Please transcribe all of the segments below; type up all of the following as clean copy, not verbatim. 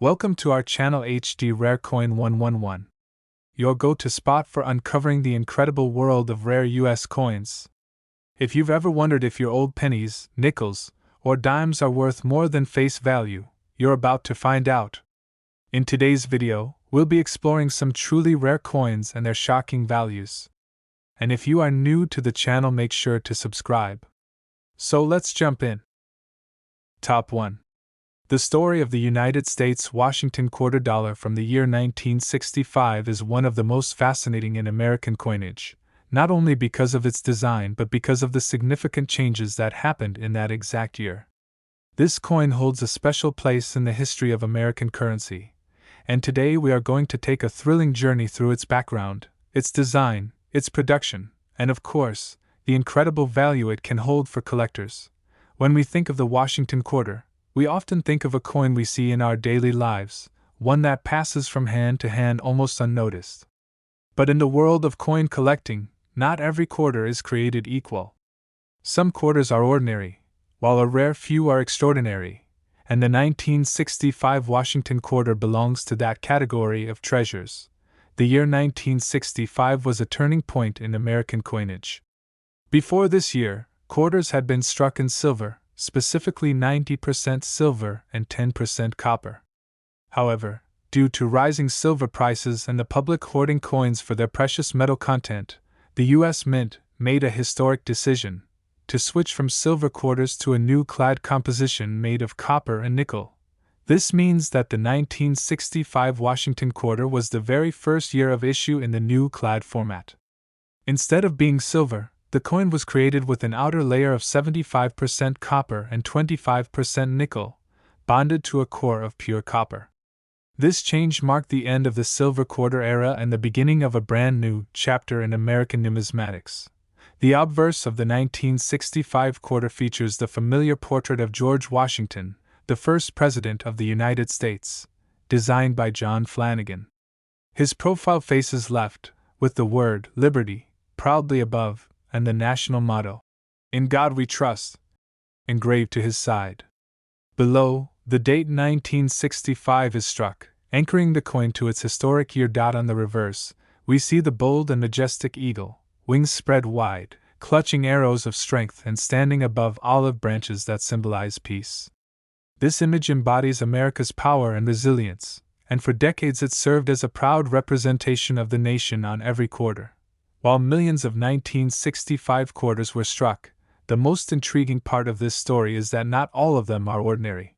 Welcome to our channel HD Rare Coin 111, your go-to spot for uncovering the incredible world of rare US coins. If you've ever wondered if your old pennies, nickels, or dimes are worth more than face value, you're about to find out. In today's video, we'll be exploring some truly rare coins and their shocking values. And if you are new to the channel, make sure to subscribe. So let's jump in. Top 1. The story of the United States Washington quarter dollar from the year 1965 is one of the most fascinating in American coinage, not only because of its design but because of the significant changes that happened in that exact year. This coin holds a special place in the history of American currency, and today we are going to take a thrilling journey through its background, its design, its production, and of course, the incredible value it can hold for collectors. When we think of the Washington quarter, we often think of a coin we see in our daily lives, one that passes from hand to hand almost unnoticed. But in the world of coin collecting, not every quarter is created equal. Some quarters are ordinary, while a rare few are extraordinary, and the 1965 Washington quarter belongs to that category of treasures. The year 1965 was a turning point in American coinage. Before this year, quarters had been struck in silver, specifically 90% silver and 10% copper. However, due to rising silver prices and the public hoarding coins for their precious metal content, the U.S. Mint made a historic decision to switch from silver quarters to a new clad composition made of copper and nickel. This means that the 1965 Washington quarter was the very first year of issue in the new clad format. Instead of being silver, the coin was created with an outer layer of 75% copper and 25% nickel, bonded to a core of pure copper. This change marked the end of the silver quarter era and the beginning of a brand new chapter in American numismatics. The obverse of the 1965 quarter features the familiar portrait of George Washington, the first President of the United States, designed by John Flanagan. His profile faces left, with the word Liberty proudly above, and the national motto, "In God We Trust," engraved to his side. Below, the date 1965 is struck, anchoring the coin to its historic year. On the reverse, we see the bold and majestic eagle, wings spread wide, clutching arrows of strength and standing above olive branches that symbolize peace. This image embodies America's power and resilience, and for decades it served as a proud representation of the nation on every quarter. While millions of 1965 quarters were struck, the most intriguing part of this story is that not all of them are ordinary.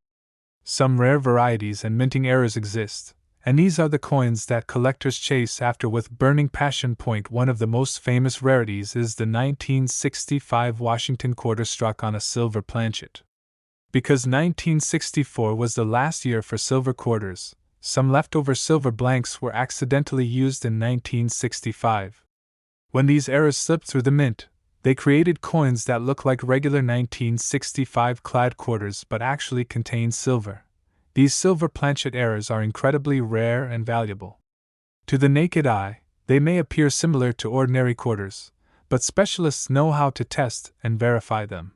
Some rare varieties and minting errors exist, and these are the coins that collectors chase after with burning passion. One of the most famous rarities is the 1965 Washington quarter struck on a silver planchet. Because 1964 was the last year for silver quarters, some leftover silver blanks were accidentally used in 1965. When these errors slipped through the mint, they created coins that look like regular 1965 clad quarters but actually contain silver. These silver planchet errors are incredibly rare and valuable. To the naked eye, they may appear similar to ordinary quarters, but specialists know how to test and verify them.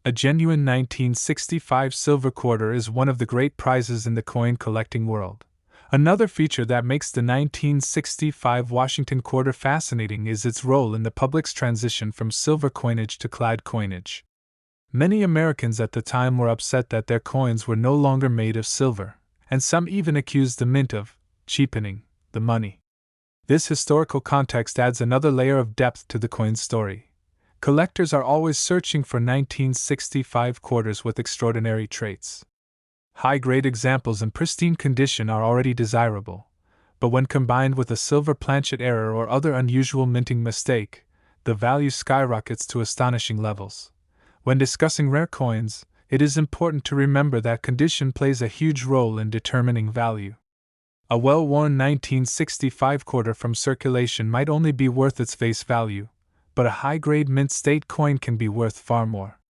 A genuine 1965 silver quarter is one of the great prizes in the coin collecting world. Another feature that makes the 1965 Washington quarter fascinating is its role in the public's transition from silver coinage to clad coinage. Many Americans at the time were upset that their coins were no longer made of silver, and some even accused the mint of cheapening the money. This historical context adds another layer of depth to the coin's story. Collectors are always searching for 1965 quarters with extraordinary traits. High-grade examples in pristine condition are already desirable, but when combined with a silver planchet error or other unusual minting mistake, the value skyrockets to astonishing levels. When discussing rare coins, it is important to remember that condition plays a huge role in determining value. A well-worn 1965 quarter from circulation might only be worth its face value, but a high-grade mint state coin can be worth far more.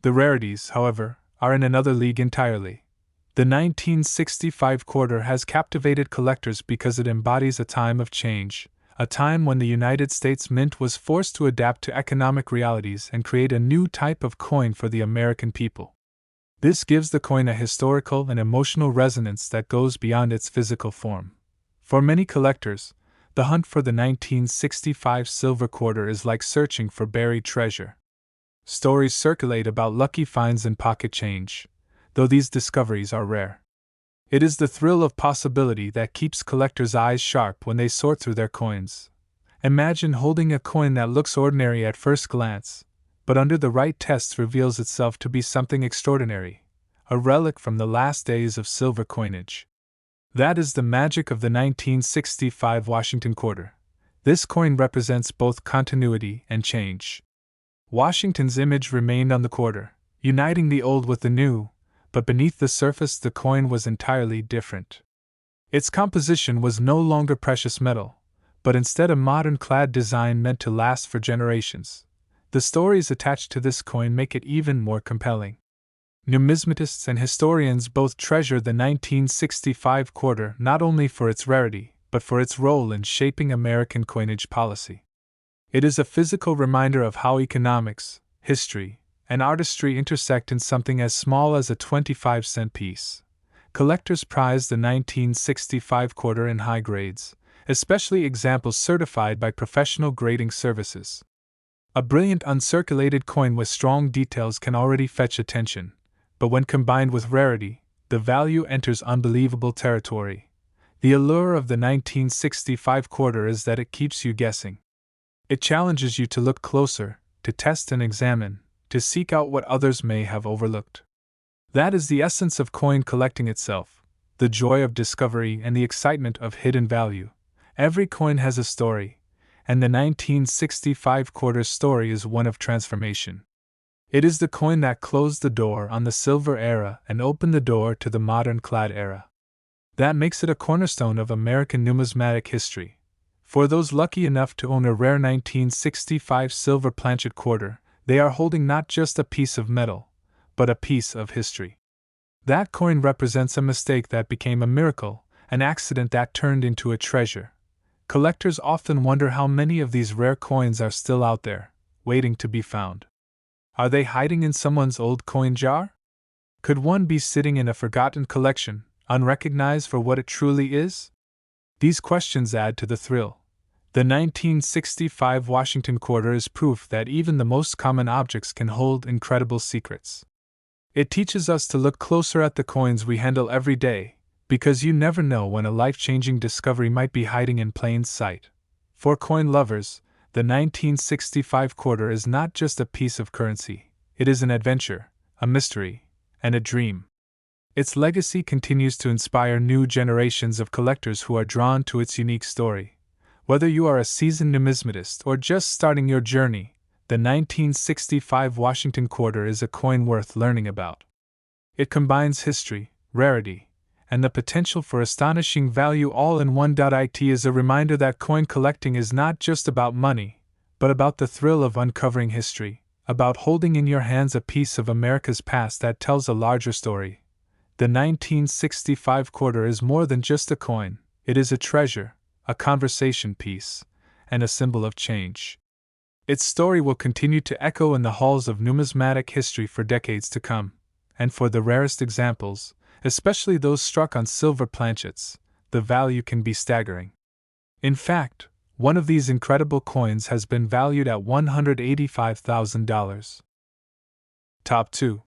The rarities, however, are in another league entirely. The 1965 quarter has captivated collectors because it embodies a time of change, a time when the United States Mint was forced to adapt to economic realities and create a new type of coin for the American people. This gives the coin a historical and emotional resonance that goes beyond its physical form. For many collectors, the hunt for the 1965 silver quarter is like searching for buried treasure. Stories circulate about lucky finds and pocket change, though these discoveries are rare. It is the thrill of possibility that keeps collectors' eyes sharp when they sort through their coins. Imagine holding a coin that looks ordinary at first glance, but under the right test reveals itself to be something extraordinary, a relic from the last days of silver coinage. That is the magic of the 1965 Washington quarter. This coin represents both continuity and change. Washington's image remained on the quarter, uniting the old with the new, but beneath the surface the coin was entirely different. Its composition was no longer precious metal, but instead a modern clad design meant to last for generations. The stories attached to this coin make it even more compelling. Numismatists and historians both treasure the 1965 quarter not only for its rarity, but for its role in shaping American coinage policy. It is a physical reminder of how economics, history, and artistry intersect in something as small as a 25-cent piece. Collectors prize the 1965 quarter in high grades, especially examples certified by professional grading services. A brilliant uncirculated coin with strong details can already fetch attention, but when combined with rarity, the value enters unbelievable territory. The allure of the 1965 quarter is that it keeps you guessing. It challenges you to look closer, to test and examine, to seek out what others may have overlooked. That is the essence of coin collecting itself, the joy of discovery and the excitement of hidden value. Every coin has a story, and the 1965 quarter's story is one of transformation. It is the coin that closed the door on the silver era and opened the door to the modern clad era. That makes it a cornerstone of American numismatic history. For those lucky enough to own a rare 1965 silver planchet quarter, they are holding not just a piece of metal, but a piece of history. That coin represents a mistake that became a miracle, an accident that turned into a treasure. Collectors often wonder how many of these rare coins are still out there, waiting to be found. Are they hiding in someone's old coin jar? Could one be sitting in a forgotten collection, unrecognized for what it truly is? These questions add to the thrill. The 1965 Washington quarter is proof that even the most common objects can hold incredible secrets. It teaches us to look closer at the coins we handle every day, because you never know when a life-changing discovery might be hiding in plain sight. For coin lovers, the 1965 quarter is not just a piece of currency, it is an adventure, a mystery, and a dream. Its legacy continues to inspire new generations of collectors who are drawn to its unique story. Whether you are a seasoned numismatist or just starting your journey, the 1965 Washington quarter is a coin worth learning about. It combines history, rarity, and the potential for astonishing value all in one. It is a reminder that coin collecting is not just about money, but about the thrill of uncovering history, about holding in your hands a piece of America's past that tells a larger story. The 1965 quarter is more than just a coin, it is a treasure, a conversation piece, and a symbol of change. Its story will continue to echo in the halls of numismatic history for decades to come, and for the rarest examples, especially those struck on silver planchets, the value can be staggering. In fact, one of these incredible coins has been valued at $185,000. Top 2.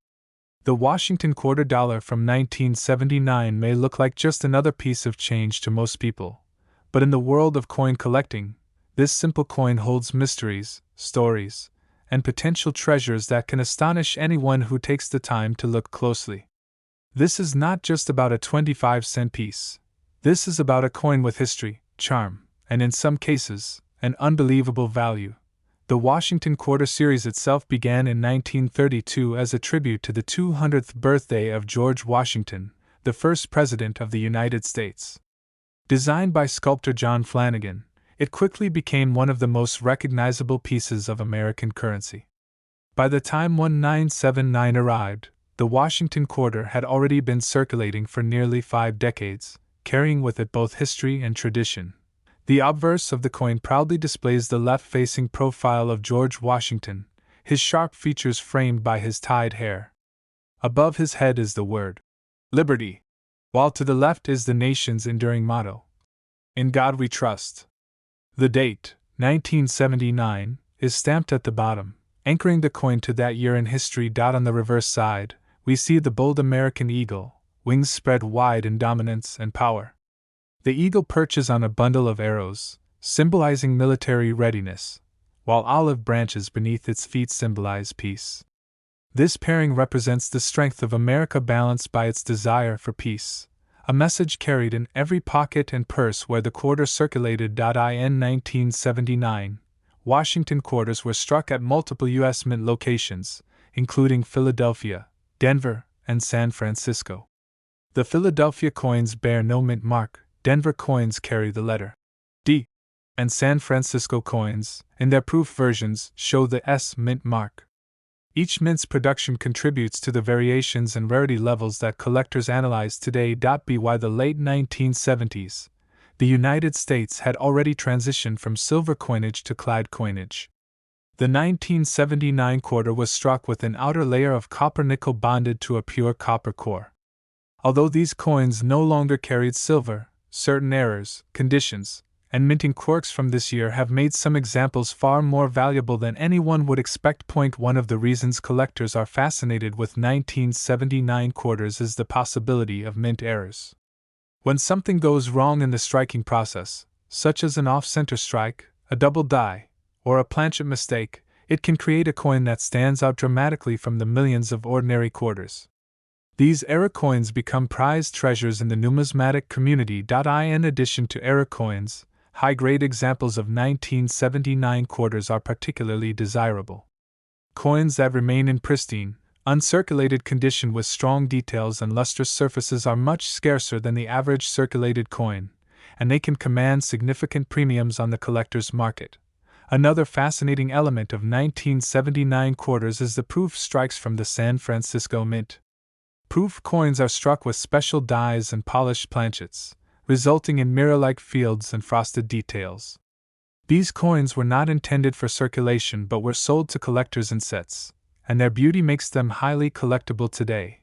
The Washington quarter dollar from 1979 may look like just another piece of change to most people, but in the world of coin collecting, this simple coin holds mysteries, stories, and potential treasures that can astonish anyone who takes the time to look closely. This is not just about a 25-cent piece. This is about a coin with history, charm, and in some cases, an unbelievable value. The Washington Quarter series itself began in 1932 as a tribute to the 200th birthday of George Washington, the first President of the United States. Designed by sculptor John Flanagan, it quickly became one of the most recognizable pieces of American currency. By the time 1979 arrived, the Washington quarter had already been circulating for nearly 5 decades, carrying with it both history and tradition. The obverse of the coin proudly displays the left-facing profile of George Washington, his sharp features framed by his tied hair. Above his head is the word Liberty, while to the left is the nation's enduring motto, In God We Trust. The date, 1979, is stamped at the bottom, anchoring the coin to that year in history. On the reverse side, we see the bold American eagle, wings spread wide in dominance and power. The eagle perches on a bundle of arrows, symbolizing military readiness, while olive branches beneath its feet symbolize peace. This pairing represents the strength of America balanced by its desire for peace, a message carried in every pocket and purse where the quarter circulated. In 1979, Washington quarters were struck at multiple U.S. mint locations, including Philadelphia, Denver, and San Francisco. The Philadelphia coins bear no mint mark, Denver coins carry the letter D, and San Francisco coins, in their proof versions, show the S mint mark. Each mint's production contributes to the variations and rarity levels that collectors analyze today. By the late 1970s, the United States had already transitioned from silver coinage to clad coinage. The 1979 quarter was struck with an outer layer of copper nickel bonded to a pure copper core. Although these coins no longer carried silver, certain errors, conditions, and minting quirks from this year have made some examples far more valuable than anyone would expect. One of the reasons collectors are fascinated with 1979 quarters is the possibility of mint errors. When something goes wrong in the striking process, such as an off-center strike, a double die, or a planchet mistake, it can create a coin that stands out dramatically from the millions of ordinary quarters. These error coins become prized treasures in the numismatic community. In addition to error coins, high-grade examples of 1979 quarters are particularly desirable. Coins that remain in pristine, uncirculated condition with strong details and lustrous surfaces are much scarcer than the average circulated coin, and they can command significant premiums on the collector's market. Another fascinating element of 1979 quarters is the proof strikes from the San Francisco Mint. Proof coins are struck with special dies and polished planchets, resulting in mirror-like fields and frosted details. These coins were not intended for circulation but were sold to collectors in sets, and their beauty makes them highly collectible today.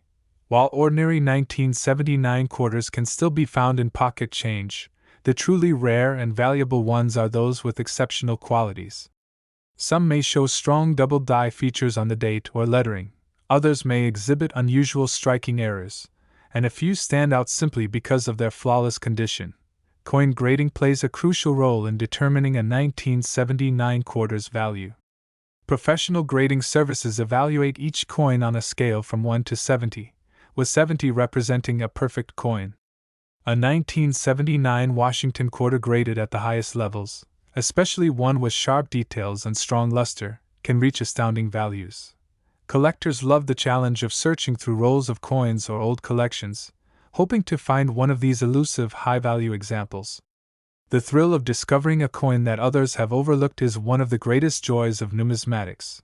While ordinary 1979 quarters can still be found in pocket change, the truly rare and valuable ones are those with exceptional qualities. Some may show strong double die features on the date or lettering, others may exhibit unusual striking errors, and a few stand out simply because of their flawless condition. Coin grading plays a crucial role in determining a 1979 quarter's value. Professional grading services evaluate each coin on a scale from 1 to 70, with 70 representing a perfect coin. A 1979 Washington quarter graded at the highest levels, especially one with sharp details and strong luster, can reach astounding values. Collectors love the challenge of searching through rolls of coins or old collections, hoping to find one of these elusive high-value examples. The thrill of discovering a coin that others have overlooked is one of the greatest joys of numismatics.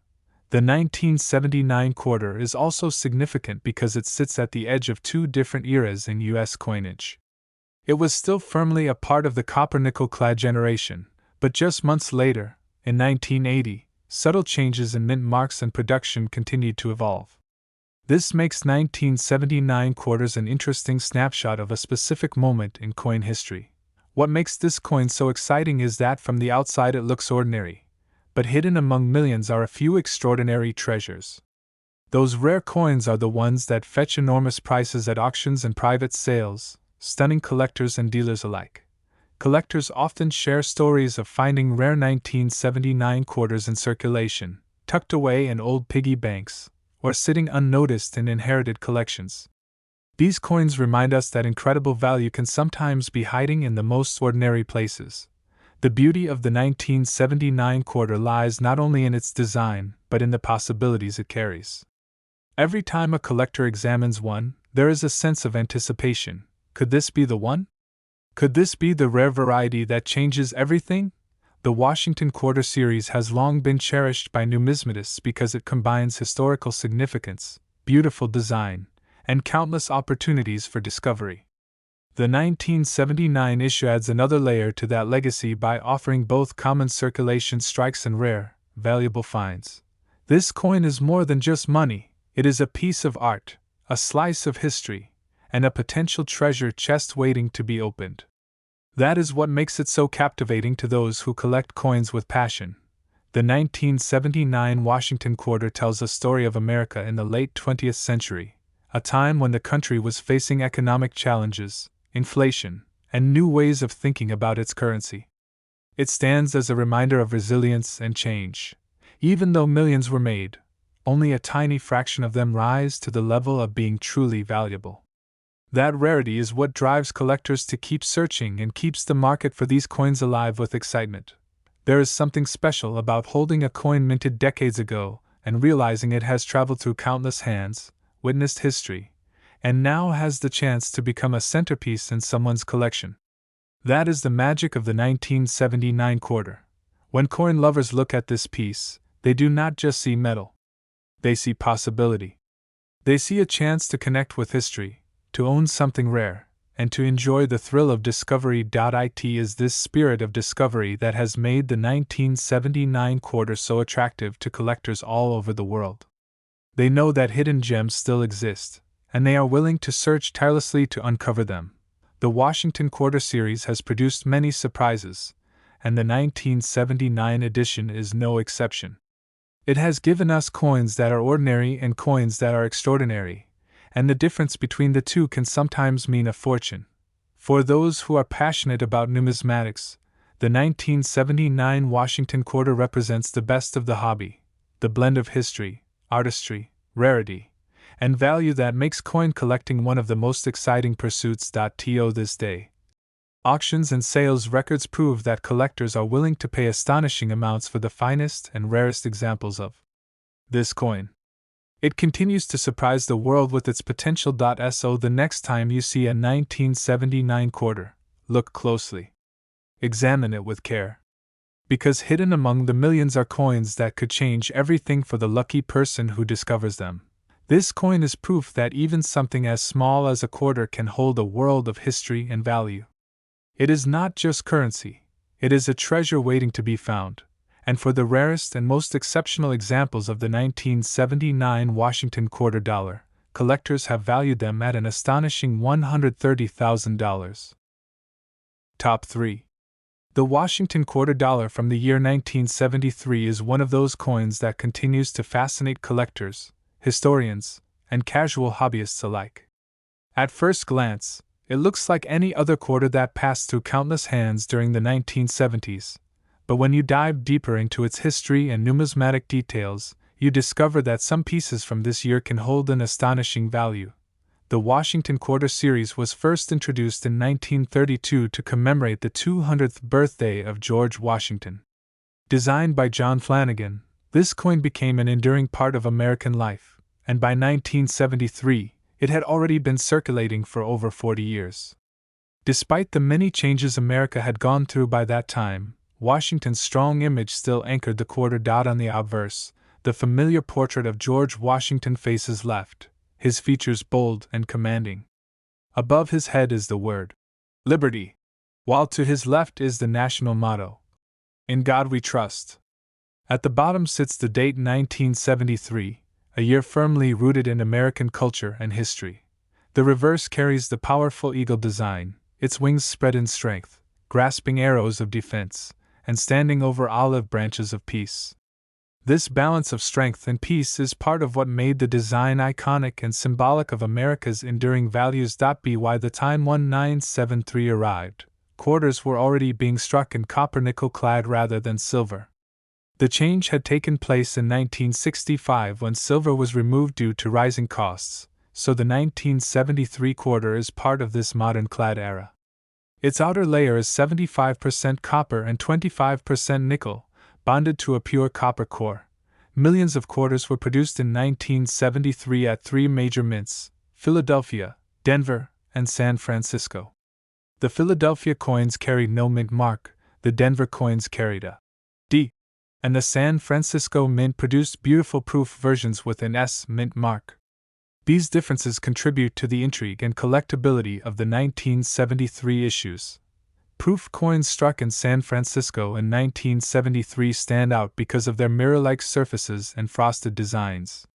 The 1979 quarter is also significant because it sits at the edge of two different eras in U.S. coinage. It was still firmly a part of the copper-nickel-clad generation, but just months later, in 1980, subtle changes in mint marks and production continued to evolve. This makes 1979 quarters an interesting snapshot of a specific moment in coin history. What makes this coin so exciting is that from the outside it looks ordinary, but hidden among millions are a few extraordinary treasures. Those rare coins are the ones that fetch enormous prices at auctions and private sales, stunning collectors and dealers alike. Collectors often share stories of finding rare 1979 quarters in circulation, tucked away in old piggy banks, or sitting unnoticed in inherited collections. These coins remind us that incredible value can sometimes be hiding in the most ordinary places. The beauty of the 1979 quarter lies not only in its design, but in the possibilities it carries. Every time a collector examines one, there is a sense of anticipation. Could this be the one? Could this be the rare variety that changes everything? The Washington Quarter series has long been cherished by numismatists because it combines historical significance, beautiful design, and countless opportunities for discovery. The 1979 issue adds another layer to that legacy by offering both common circulation strikes and rare, valuable finds. This coin is more than just money, it is a piece of art, a slice of history, and a potential treasure chest waiting to be opened. That is what makes it so captivating to those who collect coins with passion. The 1979 Washington quarter tells a story of America in the late 20th century, a time when the country was facing economic challenges, inflation, and new ways of thinking about its currency. It stands as a reminder of resilience and change. Even though millions were made, only a tiny fraction of them rise to the level of being truly valuable. That rarity is what drives collectors to keep searching and keeps the market for these coins alive with excitement. There is something special about holding a coin minted decades ago and realizing it has traveled through countless hands, witnessed history, and now has the chance to become a centerpiece in someone's collection. That is the magic of the 1979 quarter. When coin lovers look at this piece, they do not just see metal. They see possibility. They see a chance to connect with history, to own something rare, and to enjoy the thrill of discovery. It is this spirit of discovery that has made the 1979 quarter so attractive to collectors all over the world. They know that hidden gems still exist, and they are willing to search tirelessly to uncover them. The Washington Quarter series has produced many surprises, and the 1979 edition is no exception. It has given us coins that are ordinary and coins that are extraordinary, and the difference between the two can sometimes mean a fortune. For those who are passionate about numismatics, the 1979 Washington Quarter represents the best of the hobby, the blend of history, artistry, rarity, and value that makes coin collecting one of the most exciting pursuits. To this day, auctions and sales records prove that collectors are willing to pay astonishing amounts for the finest and rarest examples of this coin. It continues to surprise the world with its potential. So the next time you see a 1979 quarter, look closely. Examine it with care. Because hidden among the millions are coins that could change everything for the lucky person who discovers them. This coin is proof that even something as small as a quarter can hold a world of history and value. It is not just currency, it is a treasure waiting to be found. And for the rarest and most exceptional examples of the 1979 Washington quarter dollar, collectors have valued them at an astonishing $130,000. Top 3. The Washington quarter dollar from the year 1973 is one of those coins that continues to fascinate collectors, historians, and casual hobbyists alike. At first glance, it looks like any other quarter that passed through countless hands during the 1970s. But when you dive deeper into its history and numismatic details, you discover that some pieces from this year can hold an astonishing value. The Washington Quarter series was first introduced in 1932 to commemorate the 200th birthday of George Washington. Designed by John Flanagan, this coin became an enduring part of American life, and by 1973, it had already been circulating for over 40 years. Despite the many changes America had gone through by that time, Washington's strong image still anchored the quarter. On the obverse, the familiar portrait of George Washington faces left, his features bold and commanding. Above his head is the word, Liberty, while to his left is the national motto, In God We Trust. At the bottom sits the date 1973, a year firmly rooted in American culture and history. The reverse carries the powerful eagle design, its wings spread in strength, grasping arrows of defense, and standing over olive branches of peace. This balance of strength and peace is part of what made the design iconic and symbolic of America's enduring values. By the time 1973 arrived, quarters were already being struck in copper nickel-clad rather than silver. The change had taken place in 1965 when silver was removed due to rising costs, so the 1973 quarter is part of this modern-clad era. Its outer layer is 75% copper and 25% nickel, bonded to a pure copper core. Millions of quarters were produced in 1973 at 3 major mints: Philadelphia, Denver, and San Francisco. The Philadelphia coins carried no mint mark, the Denver coins carried a D, and the San Francisco mint produced beautiful proof versions with an S mint mark. These differences contribute to the intrigue and collectability of the 1973 issues. Proof coins struck in San Francisco in 1973 stand out because of their mirror-like surfaces and frosted designs.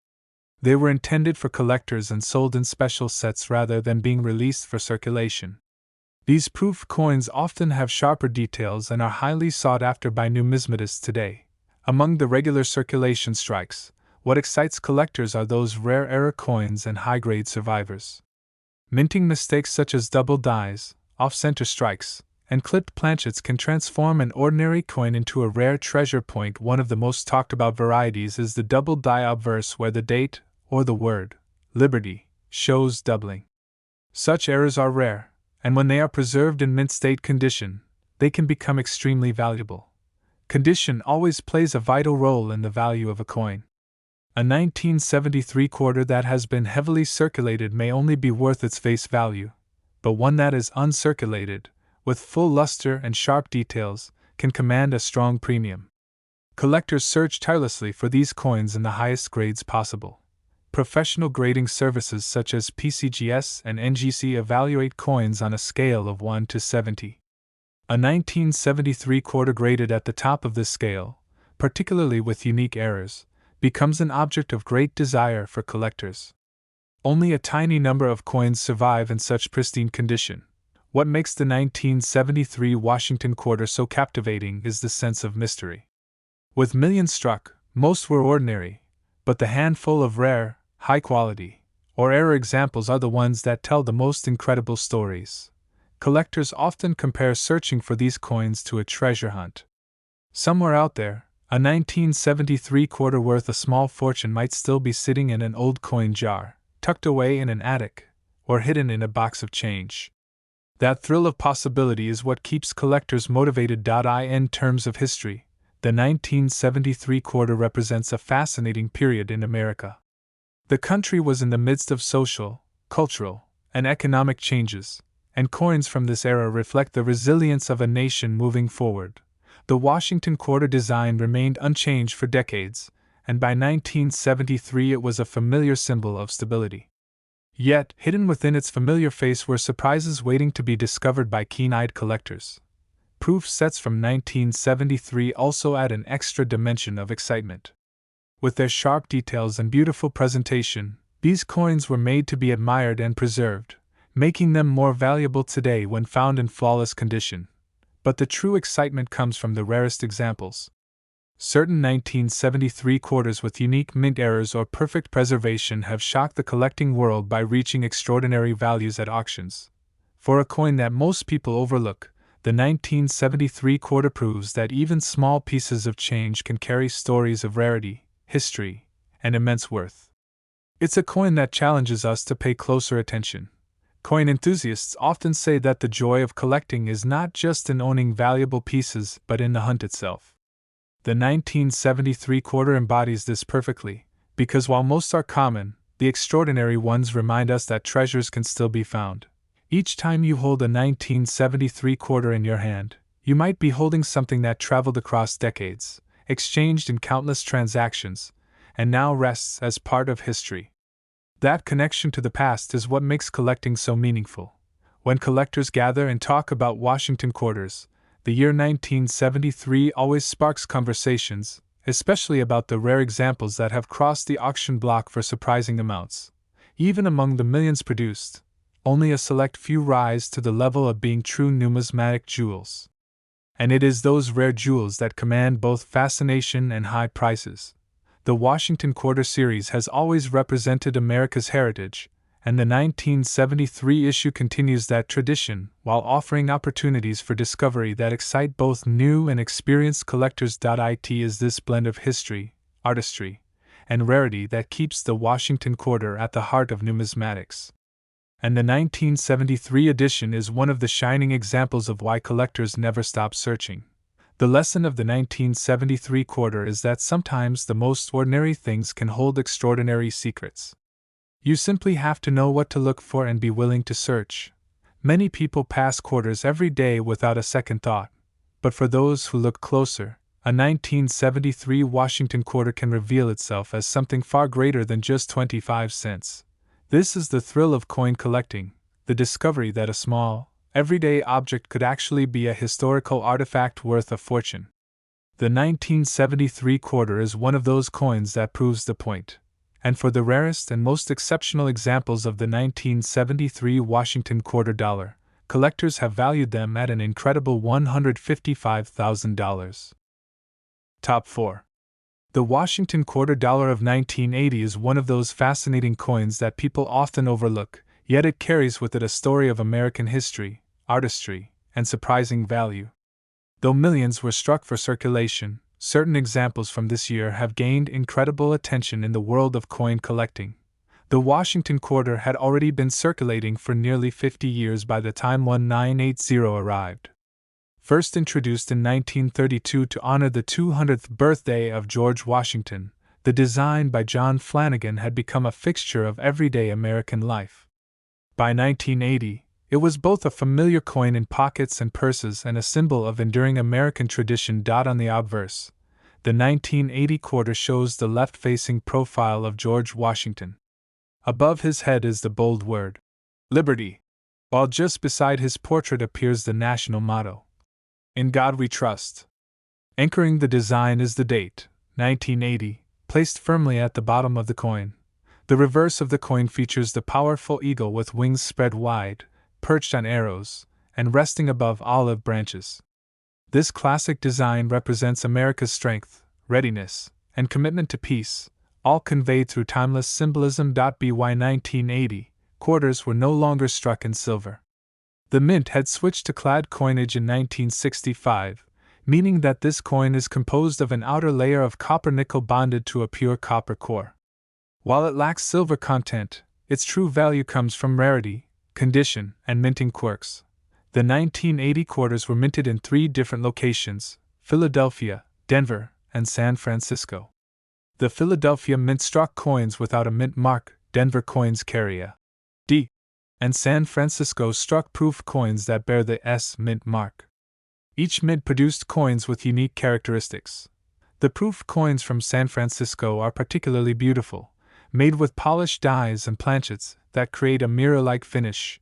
They were intended for collectors and sold in special sets rather than being released for circulation. These proof coins often have sharper details and are highly sought after by numismatists today. Among the regular circulation strikes, what excites collectors are those rare error coins and high-grade survivors. Minting mistakes such as double dies, off-center strikes, and clipped planchets can transform an ordinary coin into a rare treasure point. One of the most talked about varieties is the double die obverse, where the date, or the word, Liberty, shows doubling. Such errors are rare, and when they are preserved in mint state condition, they can become extremely valuable. Condition always plays a vital role in the value of a coin. A 1973 quarter that has been heavily circulated may only be worth its face value, but one that is uncirculated, with full luster and sharp details, can command a strong premium. Collectors search tirelessly for these coins in the highest grades possible. Professional grading services such as PCGS and NGC evaluate coins on a scale of 1 to 70. A 1973 quarter graded at the top of this scale, particularly with unique errors, becomes an object of great desire for collectors. Only a tiny number of coins survive in such pristine condition. What makes the 1973 Washington quarter so captivating is the sense of mystery. With millions struck, most were ordinary, but the handful of rare, high quality, or error examples are the ones that tell the most incredible stories. Collectors often compare searching for these coins to a treasure hunt. Somewhere out there, a 1973 quarter worth a small fortune might still be sitting in an old coin jar, tucked away in an attic, or hidden in a box of change. That thrill of possibility is what keeps collectors motivated. In terms of history, the 1973 quarter represents a fascinating period in America. The country was in the midst of social, cultural, and economic changes, and coins from this era reflect the resilience of a nation moving forward. The Washington quarter design remained unchanged for decades, and by 1973 it was a familiar symbol of stability. Yet, hidden within its familiar face were surprises waiting to be discovered by keen-eyed collectors. Proof sets from 1973 also add an extra dimension of excitement. With their sharp details and beautiful presentation, these coins were made to be admired and preserved, making them more valuable today when found in flawless condition. But the true excitement comes from the rarest examples. Certain 1973 quarters with unique mint errors or perfect preservation have shocked the collecting world by reaching extraordinary values at auctions. For a coin that most people overlook, the 1973 quarter proves that even small pieces of change can carry stories of rarity, history, and immense worth. It's a coin that challenges us to pay closer attention. Coin enthusiasts often say that the joy of collecting is not just in owning valuable pieces but in the hunt itself. The 1973 quarter embodies this perfectly, because while most are common, the extraordinary ones remind us that treasures can still be found. Each time you hold a 1973 quarter in your hand, you might be holding something that traveled across decades, exchanged in countless transactions, and now rests as part of history. That connection to the past is what makes collecting so meaningful. When collectors gather and talk about Washington quarters, the year 1973 always sparks conversations, especially about the rare examples that have crossed the auction block for surprising amounts. Even among the millions produced, only a select few rise to the level of being true numismatic jewels. And it is those rare jewels that command both fascination and high prices. The Washington Quarter series has always represented America's heritage, and the 1973 issue continues that tradition while offering opportunities for discovery that excite both new and experienced collectors. It is this blend of history, artistry, and rarity that keeps the Washington Quarter at the heart of numismatics. And the 1973 edition is one of the shining examples of why collectors never stop searching. The lesson of the 1973 quarter is that sometimes the most ordinary things can hold extraordinary secrets. You simply have to know what to look for and be willing to search. Many people pass quarters every day without a second thought, but for those who look closer, a 1973 Washington quarter can reveal itself as something far greater than just 25 cents. This is the thrill of coin collecting, the discovery that a small, everyday object could actually be a historical artifact worth a fortune. The 1973 quarter is one of those coins that proves the point. And for the rarest and most exceptional examples of the 1973 Washington quarter dollar, collectors have valued them at an incredible $155,000. Top 4. The Washington quarter dollar of 1980 is one of those fascinating coins that people often overlook, yet it carries with it a story of American history, artistry, and surprising value. Though millions were struck for circulation, certain examples from this year have gained incredible attention in the world of coin collecting. The Washington quarter had already been circulating for nearly 50 years by the time 1980 arrived. First introduced in 1932 to honor the 200th birthday of George Washington, the design by John Flanagan had become a fixture of everyday American life. By 1980, it was both a familiar coin in pockets and purses and a symbol of enduring American tradition. On the obverse, the 1980 quarter shows the left-facing profile of George Washington. Above his head is the bold word, Liberty, while just beside his portrait appears the national motto, In God We Trust. Anchoring the design is the date, 1980, placed firmly at the bottom of the coin. The reverse of the coin features the powerful eagle with wings spread wide, perched on arrows, and resting above olive branches. This classic design represents America's strength, readiness, and commitment to peace, all conveyed through timeless symbolism. By 1980, quarters were no longer struck in silver. The mint had switched to clad coinage in 1965, meaning that this coin is composed of an outer layer of copper nickel bonded to a pure copper core. While it lacks silver content, its true value comes from rarity, condition, and minting quirks. The 1980 quarters were minted in 3 different locations: Philadelphia, Denver, and San Francisco. The Philadelphia mint struck coins without a mint mark, Denver coins carry a D, and San Francisco struck proof coins that bear the S mint mark. Each mint produced coins with unique characteristics. The proof coins from San Francisco are particularly beautiful, made with polished dies and planchets that create a mirror-like finish.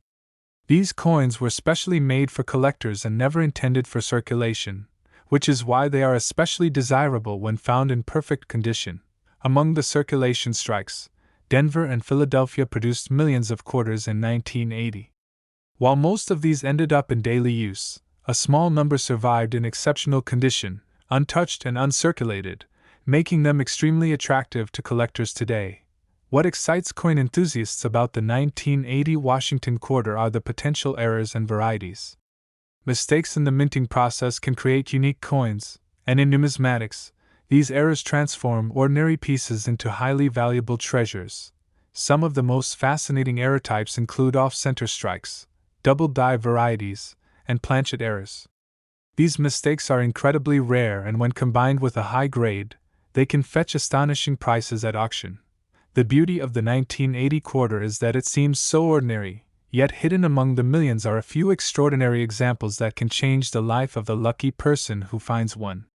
These coins were specially made for collectors and never intended for circulation, which is why they are especially desirable when found in perfect condition. Among the circulation strikes, Denver and Philadelphia produced millions of quarters in 1980. While most of these ended up in daily use, a small number survived in exceptional condition, untouched and uncirculated, making them extremely attractive to collectors today. What excites coin enthusiasts about the 1980 Washington quarter are the potential errors and varieties. Mistakes in the minting process can create unique coins, and in numismatics, these errors transform ordinary pieces into highly valuable treasures. Some of the most fascinating error types include off-center strikes, double die varieties, and planchet errors. These mistakes are incredibly rare, and when combined with a high grade, they can fetch astonishing prices at auction. The beauty of the 1980 quarter is that it seems so ordinary, yet hidden among the millions are a few extraordinary examples that can change the life of the lucky person who finds one.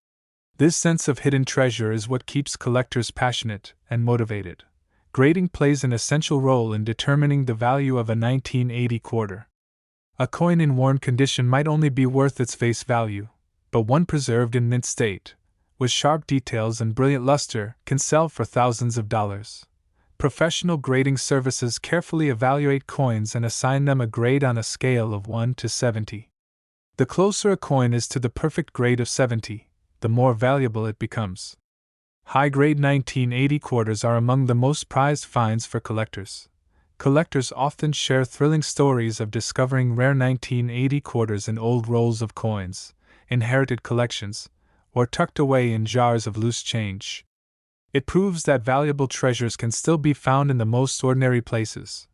This sense of hidden treasure is what keeps collectors passionate and motivated. Grading plays an essential role in determining the value of a 1980 quarter. A coin in worn condition might only be worth its face value, but one preserved in mint state, with sharp details and brilliant luster, can sell for thousands of dollars. Professional grading services carefully evaluate coins and assign them a grade on a scale of 1 to 70. The closer a coin is to the perfect grade of 70, the more valuable it becomes. High-grade 1980 quarters are among the most prized finds for collectors. Collectors often share thrilling stories of discovering rare 1980 quarters in old rolls of coins, inherited collections, or tucked away in jars of loose change. It proves that valuable treasures can still be found in the most ordinary places.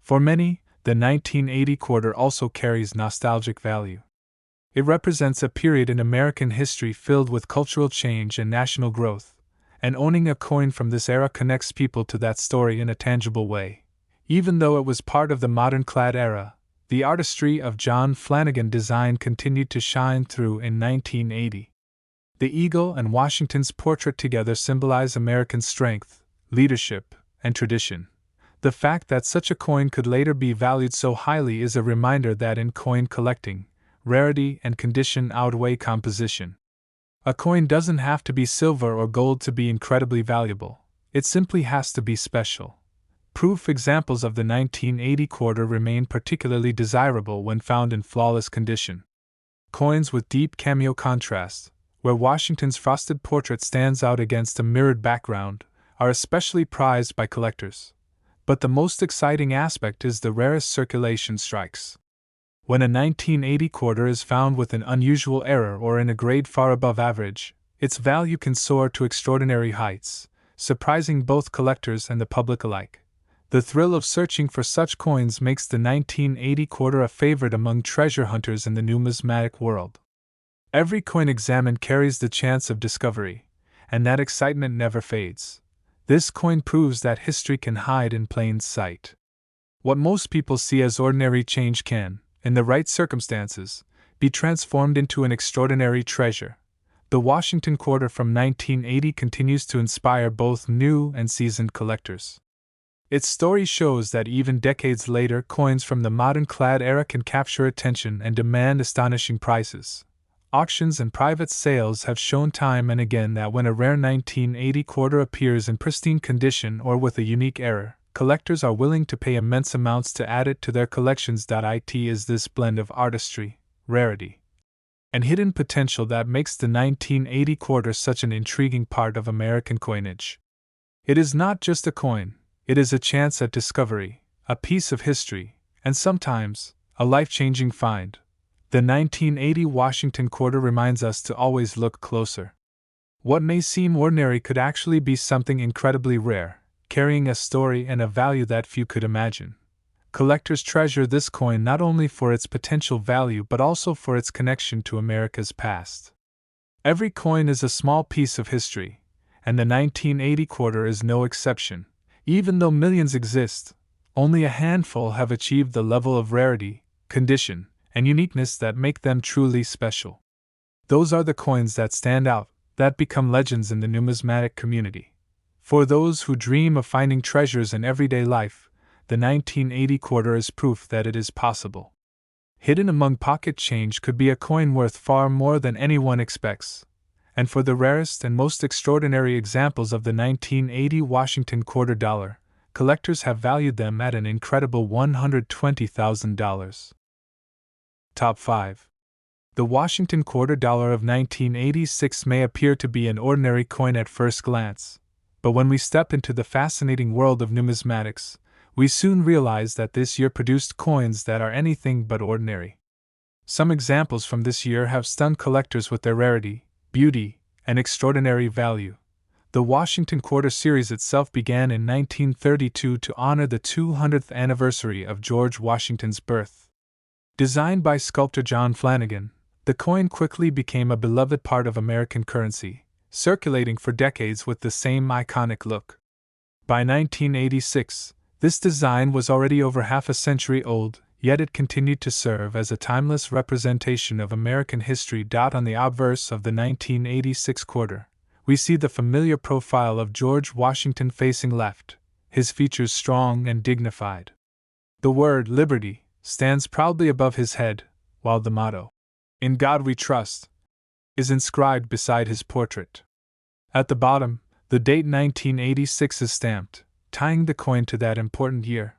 For many, the 1980 quarter also carries nostalgic value. It represents a period in American history filled with cultural change and national growth, and owning a coin from this era connects people to that story in a tangible way. Even though it was part of the modern clad era, the artistry of John Flanagan design continued to shine through in 1980. The eagle and Washington's portrait together symbolize American strength, leadership, and tradition. The fact that such a coin could later be valued so highly is a reminder that in coin collecting, rarity and condition outweigh composition. A coin doesn't have to be silver or gold to be incredibly valuable. It simply has to be special. Proof examples of the 1980 quarter remain particularly desirable when found in flawless condition. Coins with deep cameo contrast, where Washington's frosted portrait stands out against a mirrored background, are especially prized by collectors. But the most exciting aspect is the rarest circulation strikes. When a 1980 quarter is found with an unusual error or in a grade far above average, its value can soar to extraordinary heights, surprising both collectors and the public alike. The thrill of searching for such coins makes the 1980 quarter a favorite among treasure hunters in the numismatic world. Every coin examined carries the chance of discovery, and that excitement never fades. This coin proves that history can hide in plain sight. What most people see as ordinary change can, in the right circumstances, be transformed into an extraordinary treasure. The Washington quarter from 1980 continues to inspire both new and seasoned collectors. Its story shows that even decades later, coins from the modern-clad era can capture attention and demand astonishing prices. Auctions and private sales have shown time and again that when a rare 1980 quarter appears in pristine condition or with a unique error, collectors are willing to pay immense amounts to add it to their collections. It is this blend of artistry, rarity, and hidden potential that makes the 1980 quarter such an intriguing part of American coinage. It is not just a coin, it is a chance at discovery, a piece of history, and sometimes, a life-changing find. The 1980 Washington quarter reminds us to always look closer. What may seem ordinary could actually be something incredibly rare, carrying a story and a value that few could imagine. Collectors treasure this coin not only for its potential value but also for its connection to America's past. Every coin is a small piece of history, and the 1980 quarter is no exception. Even though millions exist, only a handful have achieved the level of rarity, condition, and uniqueness that make them truly special. Those are the coins that stand out, that become legends in the numismatic community. For those who dream of finding treasures in everyday life, the 1980 quarter is proof that it is possible. Hidden among pocket change could be a coin worth far more than anyone expects. And for the rarest and most extraordinary examples of the 1980 Washington quarter dollar, collectors have valued them at an incredible $120,000. Top 5. The Washington quarter dollar of 1986 may appear to be an ordinary coin at first glance, but when we step into the fascinating world of numismatics, we soon realize that this year produced coins that are anything but ordinary. Some examples from this year have stunned collectors with their rarity, beauty, and extraordinary value. The Washington quarter series itself began in 1932 to honor the 200th anniversary of George Washington's birth. Designed by sculptor John Flanagan, the coin quickly became a beloved part of American currency, circulating for decades with the same iconic look. By 1986, this design was already over half a century old, yet it continued to serve as a timeless representation of American history. On the obverse of the 1986 quarter, we see the familiar profile of George Washington facing left, his features strong and dignified. The word Liberty stands proudly above his head, while the motto, "In God We Trust," is inscribed beside his portrait. At the bottom, the date 1986 is stamped, tying the coin to that important year.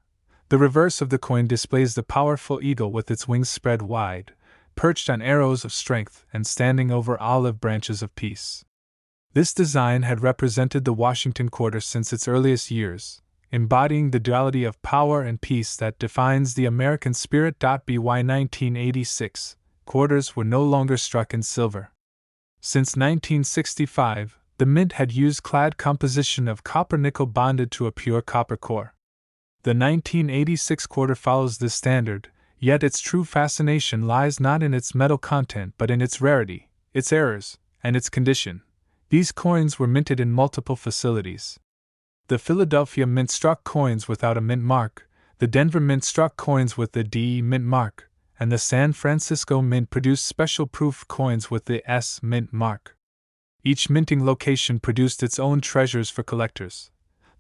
The reverse of the coin displays the powerful eagle with its wings spread wide, perched on arrows of strength and standing over olive branches of peace. This design had represented the Washington quarter since its earliest years, embodying the duality of power and peace that defines the American spirit. By 1986, quarters were no longer struck in silver. Since 1965, the mint had used clad composition of copper-nickel bonded to a pure copper core. The 1986 quarter follows this standard, yet its true fascination lies not in its metal content but in its rarity, its errors, and its condition. These coins were minted in multiple facilities. The Philadelphia Mint struck coins without a mint mark, the Denver Mint struck coins with the D mint mark, and the San Francisco Mint produced special proof coins with the S mint mark. Each minting location produced its own treasures for collectors.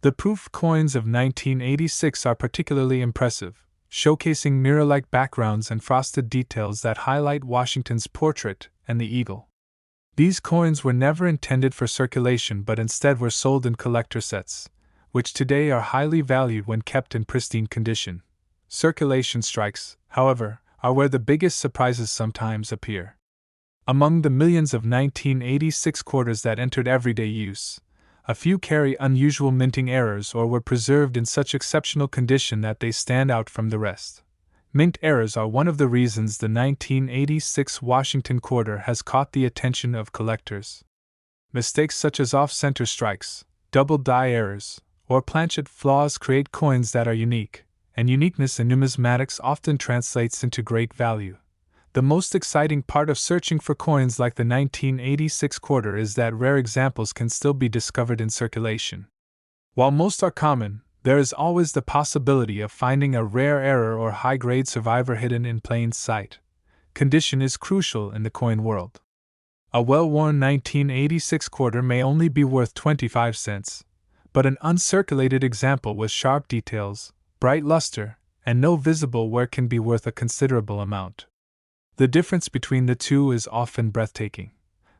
The proof coins of 1986 are particularly impressive, showcasing mirror-like backgrounds and frosted details that highlight Washington's portrait and the eagle. These coins were never intended for circulation but instead were sold in collector sets, which today are highly valued when kept in pristine condition. Circulation strikes, however, are where the biggest surprises sometimes appear. Among the millions of 1986 quarters that entered everyday use, a few carry unusual minting errors or were preserved in such exceptional condition that they stand out from the rest. Mint errors are one of the reasons the 1986 Washington quarter has caught the attention of collectors. Mistakes such as off-center strikes, double die errors, or planchet flaws create coins that are unique, and uniqueness in numismatics often translates into great value. The most exciting part of searching for coins like the 1986 quarter is that rare examples can still be discovered in circulation. While most are common, there is always the possibility of finding a rare error or high-grade survivor hidden in plain sight. Condition is crucial in the coin world. A well-worn 1986 quarter may only be worth 25 cents, but an uncirculated example with sharp details, bright luster, and no visible wear can be worth a considerable amount. The difference between the two is often breathtaking.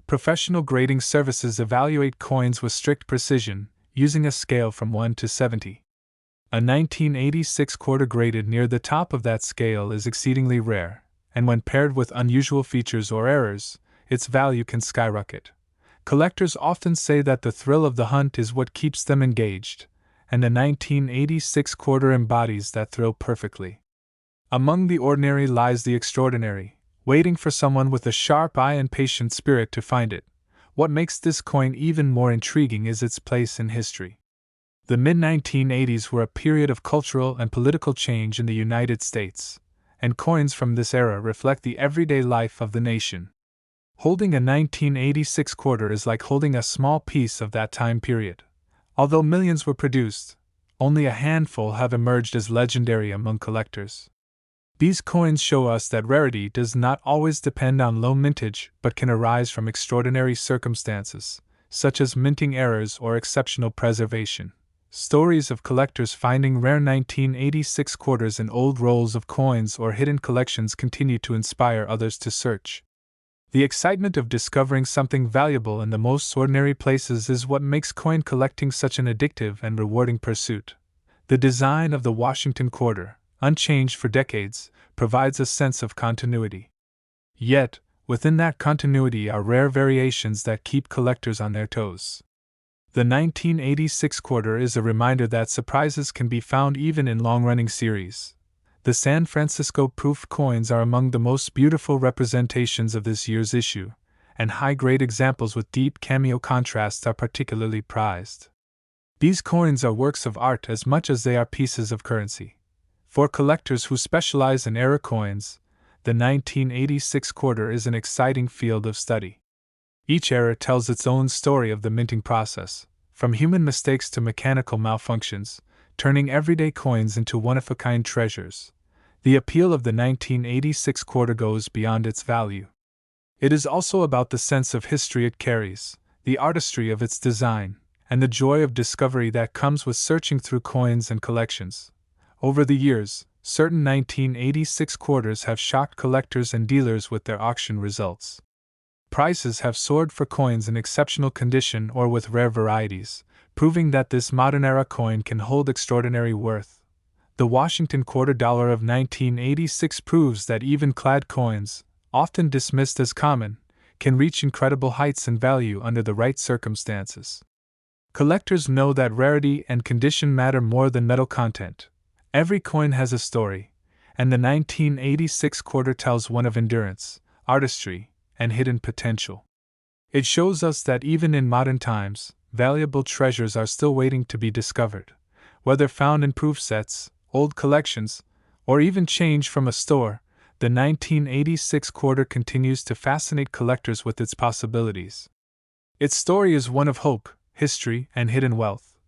Professional grading services evaluate coins with strict precision, using a scale from 1 to 70. A 1986 quarter graded near the top of that scale is exceedingly rare, and when paired with unusual features or errors, its value can skyrocket. Collectors often say that the thrill of the hunt is what keeps them engaged, and the 1986 quarter embodies that thrill perfectly. Among the ordinary lies the extraordinary, waiting for someone with a sharp eye and patient spirit to find it. What makes this coin even more intriguing is its place in history. The mid-1980s were a period of cultural and political change in the United States, and coins from this era reflect the everyday life of the nation. Holding a 1986 quarter is like holding a small piece of that time period. Although millions were produced, only a handful have emerged as legendary among collectors. These coins show us that rarity does not always depend on low mintage but can arise from extraordinary circumstances, such as minting errors or exceptional preservation. Stories of collectors finding rare 1986 quarters in old rolls of coins or hidden collections continue to inspire others to search. The excitement of discovering something valuable in the most ordinary places is what makes coin collecting such an addictive and rewarding pursuit. The design of the Washington quarter, unchanged for decades, provides a sense of continuity. Yet, within that continuity are rare variations that keep collectors on their toes. The 1986 quarter is a reminder that surprises can be found even in long-running series. The San Francisco proof coins are among the most beautiful representations of this year's issue, and high-grade examples with deep cameo contrasts are particularly prized. These coins are works of art as much as they are pieces of currency. For collectors who specialize in era coins, the 1986 quarter is an exciting field of study. Each era tells its own story of the minting process, from human mistakes to mechanical malfunctions, turning everyday coins into one-of-a-kind treasures. The appeal of the 1986 quarter goes beyond its value. It is also about the sense of history it carries, the artistry of its design, and the joy of discovery that comes with searching through coins and collections. Over the years, certain 1986 quarters have shocked collectors and dealers with their auction results. Prices have soared for coins in exceptional condition or with rare varieties, proving that this modern-era coin can hold extraordinary worth. The Washington quarter dollar of 1986 proves that even clad coins, often dismissed as common, can reach incredible heights in value under the right circumstances. Collectors know that rarity and condition matter more than metal content. Every coin has a story, and the 1986 quarter tells one of endurance, artistry, and hidden potential. It shows us that even in modern times, valuable treasures are still waiting to be discovered. Whether found in proof sets, old collections, or even changed from a store, the 1986 quarter continues to fascinate collectors with its possibilities. Its story is one of hope, history, and hidden wealth.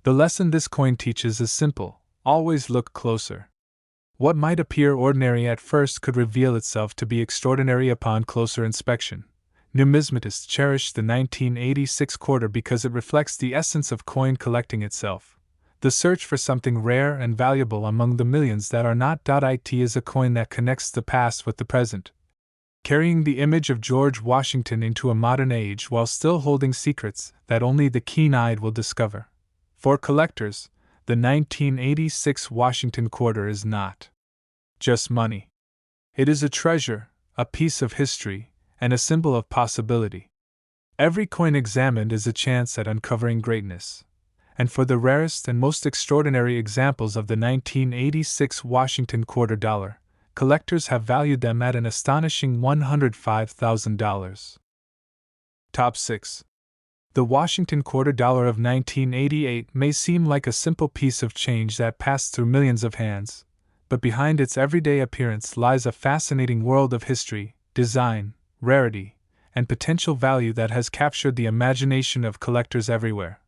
The lesson this coin teaches is simple: always look closer. What might appear ordinary at first could reveal itself to be extraordinary upon closer inspection. Numismatists cherish the 1986 quarter because it reflects the essence of coin collecting itself. The search for something rare and valuable among the millions that are not. It is a coin that connects the past with the present, carrying the image of George Washington into a modern age while still holding secrets that only the keen-eyed will discover. For collectors, the 1986 Washington quarter is not just money. It is a treasure, a piece of history, and a symbol of possibility. Every coin examined is a chance at uncovering greatness. And for the rarest and most extraordinary examples of the 1986 Washington quarter dollar, collectors have valued them at an astonishing $105,000. Top 6. The Washington quarter dollar of 1988 may seem like a simple piece of change that passed through millions of hands, but behind its everyday appearance lies a fascinating world of history, design, rarity, and potential value that has captured the imagination of collectors everywhere.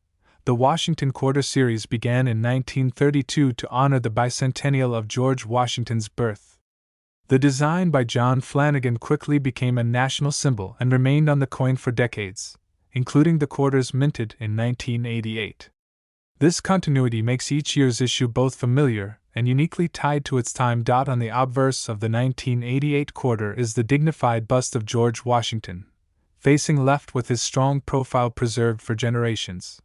The Washington Quarter series began in 1932 to honor the bicentennial of George Washington's birth. The design by John Flanagan quickly became a national symbol and remained on the coin for decades, including the quarters minted in 1988. This continuity makes each year's issue both familiar and uniquely tied to its time. On the obverse of the 1988 quarter is the dignified bust of George Washington, facing left with his strong profile preserved for generations.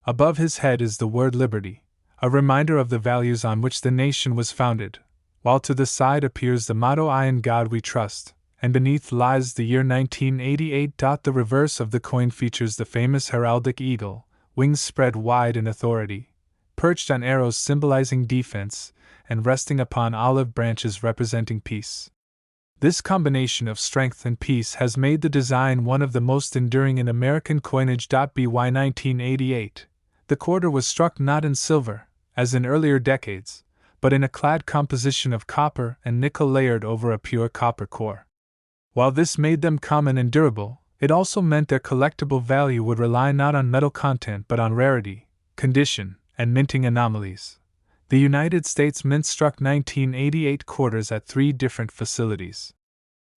Above his head is the word liberty, a reminder of the values on which the nation was founded, while to the side appears the motto "I in God we trust," and beneath lies the year 1988. The reverse of the coin features the famous heraldic eagle, wings spread wide in authority, perched on arrows symbolizing defense, and resting upon olive branches representing peace. This combination of strength and peace has made the design one of the most enduring in American coinage. By 1988, the quarter was struck not in silver, as in earlier decades, but in a clad composition of copper and nickel layered over a pure copper core. While this made them common and durable, it also meant their collectible value would rely not on metal content but on rarity, condition, and minting anomalies. The United States Mint struck 1988 quarters at 3 different facilities.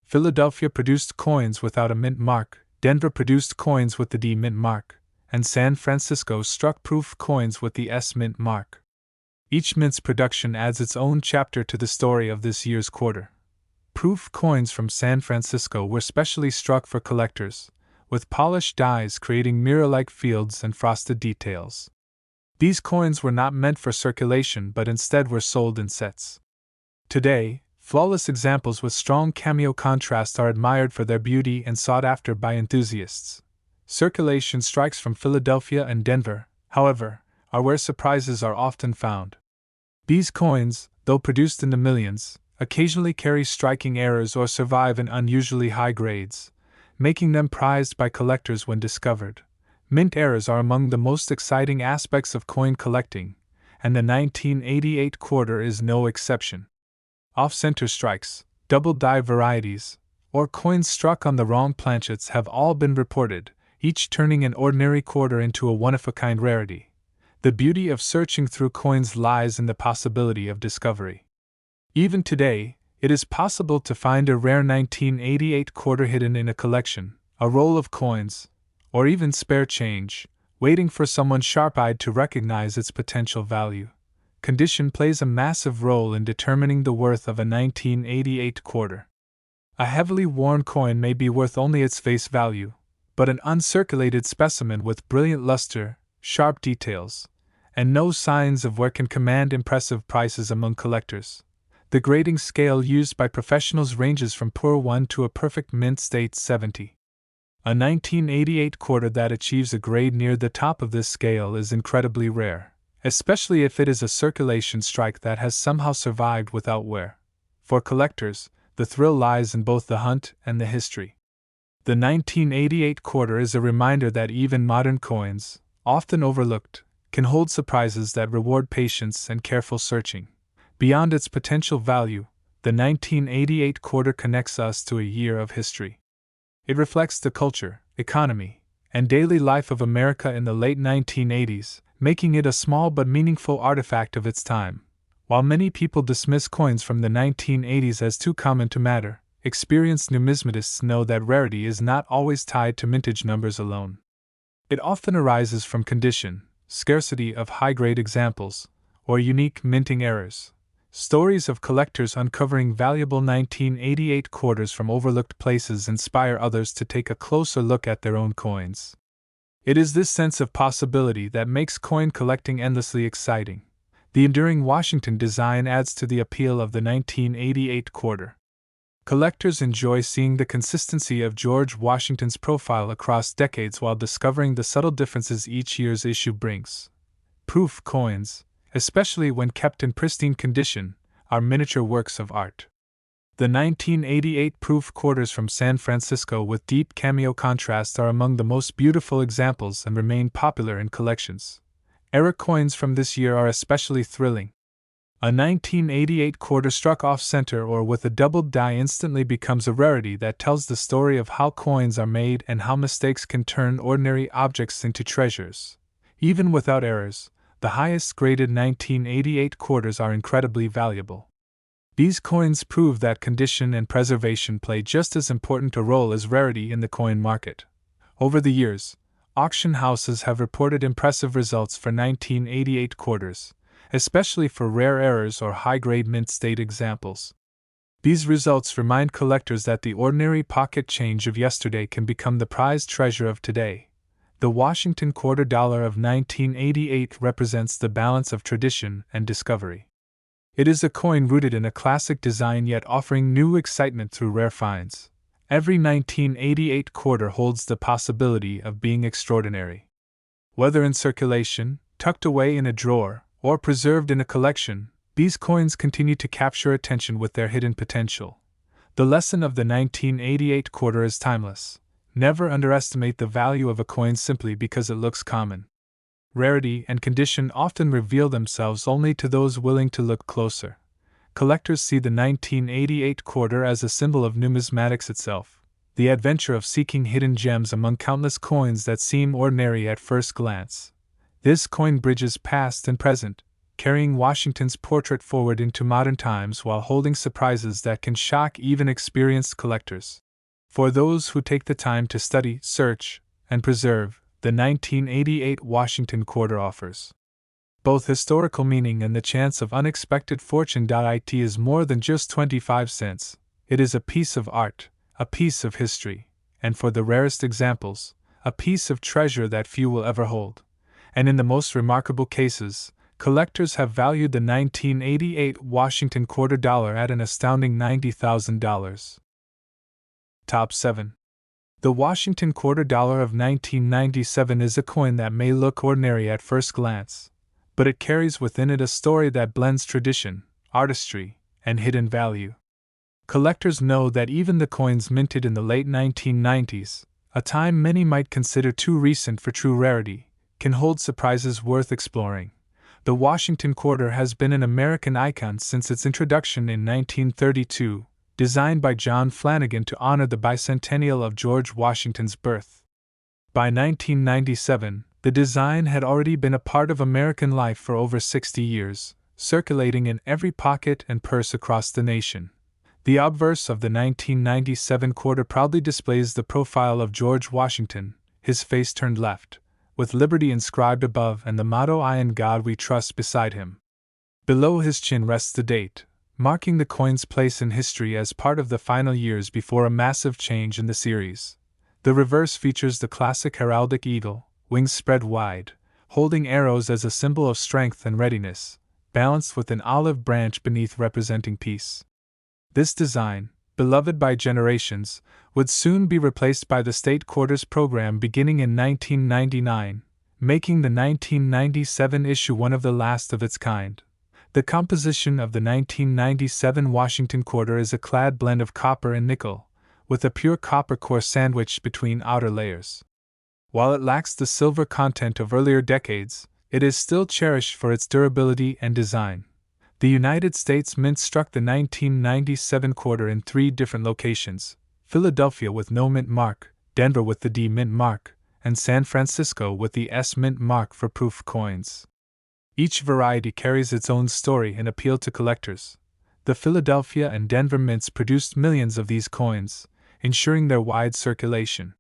Philadelphia produced coins without a mint mark, Denver produced coins with the D mint mark, and San Francisco struck proof coins with the S mint mark. Each mint's production adds its own chapter to the story of this year's quarter. Proof coins from San Francisco were specially struck for collectors, with polished dies creating mirror-like fields and frosted details. These coins were not meant for circulation but instead were sold in sets. Today, flawless examples with strong cameo contrast are admired for their beauty and sought after by enthusiasts. Circulation strikes from Philadelphia and Denver, however, are where surprises are often found. These coins, though produced in the millions, occasionally carry striking errors or survive in unusually high grades, making them prized by collectors when discovered. Mint errors are among the most exciting aspects of coin collecting, and the 1988 quarter is no exception. Off-center strikes, double die varieties, or coins struck on the wrong planchets have all been reported, each turning an ordinary quarter into a one-of-a-kind rarity. The beauty of searching through coins lies in the possibility of discovery. Even today, it is possible to find a rare 1988 quarter hidden in a collection, a roll of coins, or even spare change, waiting for someone sharp-eyed to recognize its potential value. Condition plays a massive role in determining the worth of a 1988 quarter. A heavily worn coin may be worth only its face value, but an uncirculated specimen with brilliant luster, sharp details, and no signs of wear can command impressive prices among collectors. The grading scale used by professionals ranges from poor 1 to a perfect mint state 70. A 1988 quarter that achieves a grade near the top of this scale is incredibly rare, especially if it is a circulation strike that has somehow survived without wear. For collectors, the thrill lies in both the hunt and the history. The 1988 quarter is a reminder that even modern coins, often overlooked, can hold surprises that reward patience and careful searching. Beyond its potential value, the 1988 quarter connects us to a year of history. It reflects the culture, economy, and daily life of America in the late 1980s, making it a small but meaningful artifact of its time. While many people dismiss coins from the 1980s as too common to matter, experienced numismatists know that rarity is not always tied to mintage numbers alone. It often arises from condition, scarcity of high-grade examples, or unique minting errors. Stories of collectors uncovering valuable 1988 quarters from overlooked places inspire others to take a closer look at their own coins. It is this sense of possibility that makes coin collecting endlessly exciting. The enduring Washington design adds to the appeal of the 1988 quarter. Collectors enjoy seeing the consistency of George Washington's profile across decades while discovering the subtle differences each year's issue brings. Proof coins, especially when kept in pristine condition, are miniature works of art. The 1988 proof quarters from San Francisco with deep cameo contrast are among the most beautiful examples and remain popular in collections. Era coins from this year are especially thrilling. A 1988 quarter struck off-center or with a doubled die instantly becomes a rarity that tells the story of how coins are made and how mistakes can turn ordinary objects into treasures. Even without errors, the highest graded 1988 quarters are incredibly valuable. These coins prove that condition and preservation play just as important a role as rarity in the coin market. Over the years, auction houses have reported impressive results for 1988 quarters, especially for rare errors or high-grade mint state examples. These results remind collectors that the ordinary pocket change of yesterday can become the prized treasure of today. The Washington quarter dollar of 1988 represents the balance of tradition and discovery. It is a coin rooted in a classic design yet offering new excitement through rare finds. Every 1988 quarter holds the possibility of being extraordinary. Whether in circulation, tucked away in a drawer, or preserved in a collection, these coins continue to capture attention with their hidden potential. The lesson of the 1988 quarter is timeless. Never underestimate the value of a coin simply because it looks common. Rarity and condition often reveal themselves only to those willing to look closer. Collectors see the 1988 quarter as a symbol of numismatics itself, the adventure of seeking hidden gems among countless coins that seem ordinary at first glance. This coin bridges past and present, carrying Washington's portrait forward into modern times while holding surprises that can shock even experienced collectors. For those who take the time to study, search, and preserve, the 1988 Washington quarter offers both historical meaning and the chance of unexpected fortune. It is more than just 25 cents. It is a piece of art, a piece of history, and for the rarest examples, a piece of treasure that few will ever hold. And in the most remarkable cases, collectors have valued the 1988 Washington quarter dollar at an astounding $90,000. Top 7. The Washington quarter dollar of 1997 is a coin that may look ordinary at first glance, but it carries within it a story that blends tradition, artistry, and hidden value. Collectors know that even the coins minted in the late 1990s, a time many might consider too recent for true rarity, can hold surprises worth exploring. The Washington quarter has been an American icon since its introduction in 1932. Designed by John Flanagan to honor the bicentennial of George Washington's birth. By 1997, the design had already been a part of American life for over 60 years, circulating in every pocket and purse across the nation. The obverse of the 1997 quarter proudly displays the profile of George Washington, his face turned left, with liberty inscribed above and the motto "I in God We Trust" beside him. Below his chin rests the date, marking the coin's place in history as part of the final years before a massive change in the series. The reverse features the classic heraldic eagle, wings spread wide, holding arrows as a symbol of strength and readiness, balanced with an olive branch beneath representing peace. This design, beloved by generations, would soon be replaced by the State Quarters program beginning in 1999, making the 1997 issue one of the last of its kind. The composition of the 1997 Washington quarter is a clad blend of copper and nickel, with a pure copper core sandwiched between outer layers. While it lacks the silver content of earlier decades, it is still cherished for its durability and design. The United States Mint struck the 1997 quarter in 3 different locations: Philadelphia with no mint mark, Denver with the D mint mark, and San Francisco with the S mint mark for proof coins. Each variety carries its own story and appeal to collectors. The Philadelphia and Denver mints produced millions of these coins, ensuring their wide circulation.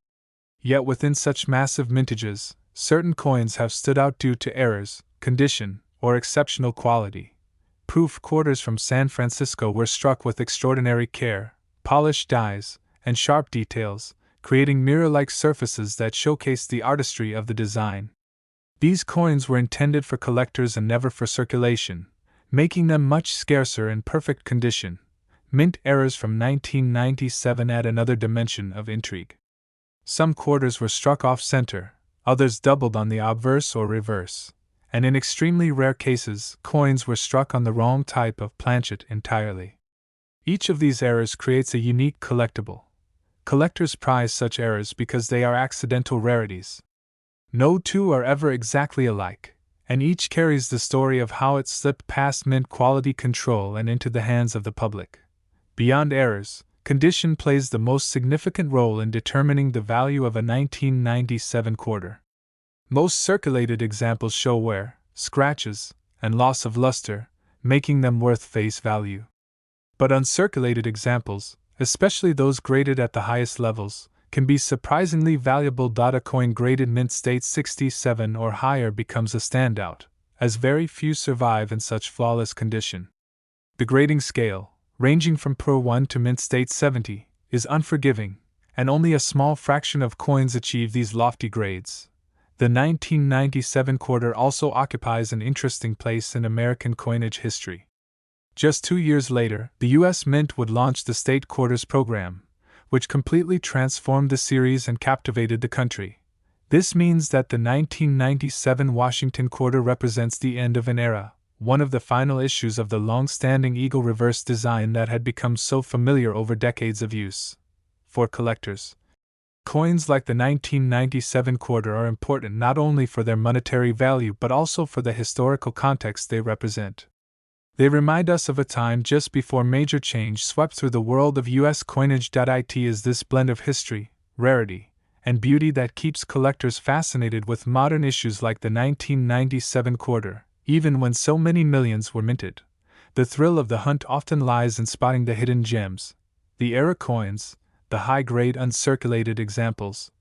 Yet within such massive mintages, certain coins have stood out due to errors, condition, or exceptional quality. proof quarters from San Francisco were struck with extraordinary care, polished dies, and sharp details, creating mirror-like surfaces that showcased the artistry of the design. These coins were intended for collectors and never for circulation, making them much scarcer in perfect condition. Mint errors from 1997 add another dimension of intrigue. Some quarters were struck off-center, others doubled on the obverse or reverse, and in extremely rare cases, coins were struck on the wrong type of planchet entirely. Each of these errors creates a unique collectible. Collectors prize such errors because they are accidental rarities. No two are ever exactly alike, and each carries the story of how it slipped past mint quality control and into the hands of the public. Beyond errors, condition plays the most significant role in determining the value of a 1997 quarter. Most circulated examples show wear, scratches, and loss of luster, making them worth face value. But uncirculated examples, especially those graded at the highest levels, can be surprisingly valuable. A coin graded mint state 67 or higher becomes a standout, as very few survive in such flawless condition. The grading scale, ranging from Pro 1 to mint state 70, is unforgiving, and only a small fraction of coins achieve these lofty grades. The 1997 quarter also occupies an interesting place in American coinage history. Just 2 years later, the U.S. Mint would launch the State Quarters program, which completely transformed the series and captivated the country. This means that the 1997 Washington quarter represents the end of an era, one of the final issues of the long-standing eagle reverse design that had become so familiar over decades of use. For collectors, coins like the 1997 quarter are important not only for their monetary value but also for the historical context they represent. They remind us of a time just before major change swept through the world of U.S. coinage. It is this blend of history, rarity, and beauty that keeps collectors fascinated with modern issues like the 1997 quarter, even when so many millions were minted. The thrill of the hunt often lies in spotting the hidden gems, the error coins, the high-grade uncirculated examples,